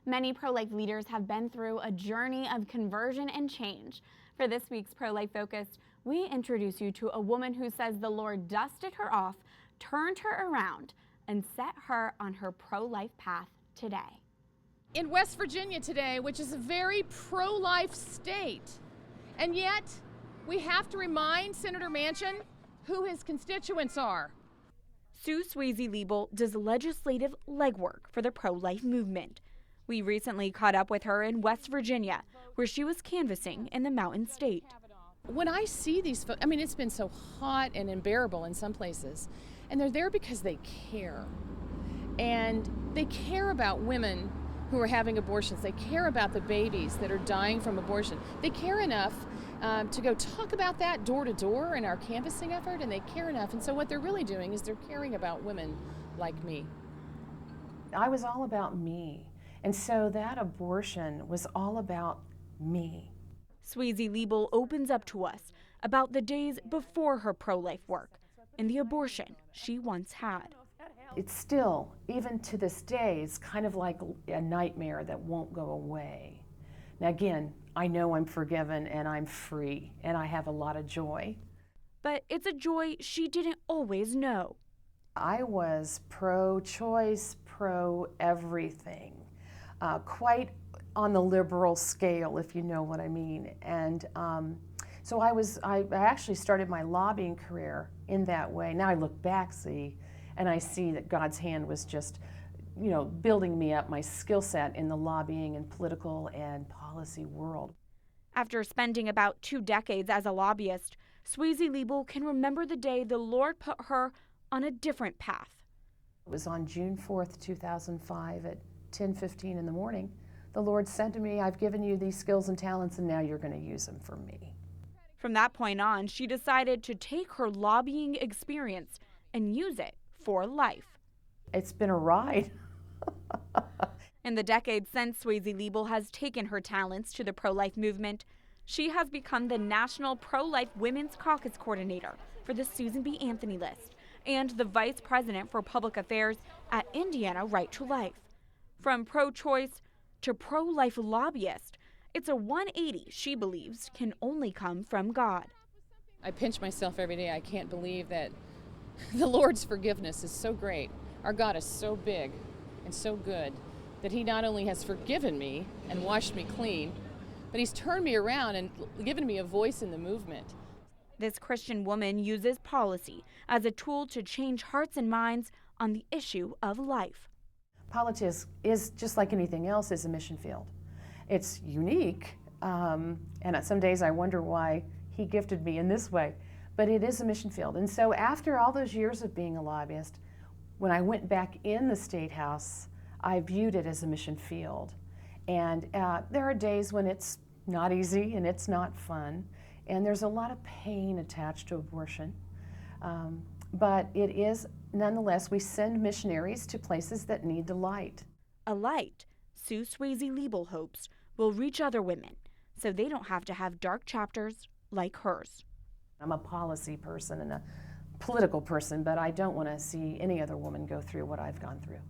Many pro-life leaders have been through a journey of conversion and change. For this week's Pro-Life Focus, we introduce you to a woman who says the Lord dusted her off, turned her around, and set her on her pro-life path today. In West Virginia today, which is a very pro-life state, and yet we have to remind Senator Manchin who his constituents are. Sue Swayze-Liebel does legislative legwork for the pro-life movement. We recently caught up with her in West Virginia, where she was canvassing in the Mountain State. When I see these folks, I mean, it's been so hot and unbearable in some places, and they're there because they care. And they care about women who are having abortions. They care about the babies that are dying from abortion. They care enough to go talk about that door to door in our canvassing effort, and they care enough. And so what they're really doing is they're caring about women like me. I was all about me. And so that abortion was all about me. Swayze-Liebel opens up to us about the days before her pro-life work and the abortion she once had. It's still, even to this day, it's kind of like a nightmare that won't go away. Now again, I know I'm forgiven and I'm free and I have a lot of joy. But it's a joy she didn't always know. I was pro-choice, pro-everything, quite on the liberal scale, if you know what I mean. And so I actually started my lobbying career in that way. Now I look back, and I see that God's hand was just, building me up, my skill set in the lobbying and political and policy world. After spending about 2 decades as a lobbyist, Swayze-Liebel can remember the day the Lord put her on a different path. It was on June 4th, 2005 at 10:15 in the morning. The Lord said to me, I've given you these skills and talents and now you're going to use them for me. From that point on, she decided to take her lobbying experience and use it for life. It's been a ride. In the decades since Swayze-Liebel has taken her talents to the pro-life movement, she has become the National Pro-Life Women's Caucus Coordinator for the Susan B. Anthony List and the Vice President for Public Affairs at Indiana Right to Life. From pro-choice to pro-life lobbyist, it's a 180 she believes can only come from God. I pinch myself every day. I can't believe that the Lord's forgiveness is so great. Our God is so big and so good that He not only has forgiven me and washed me clean, but He's turned me around and given me a voice in the movement. This Christian woman uses policy as a tool to change hearts and minds on the issue of life. Politics is, just like anything else, is a mission field. It's unique, and some days I wonder why He gifted me in this way, but it is a mission field. And so after all those years of being a lobbyist, when I went back in the State House, I viewed it as a mission field. And there are days when it's not easy and it's not fun, and there's a lot of pain attached to abortion. But it is, nonetheless, we send missionaries to places that need the light. A light Sue Swayze-Liebel hopes will reach other women so they don't have to have dark chapters like hers. I'm a policy person and a political person, but I don't want to see any other woman go through what I've gone through.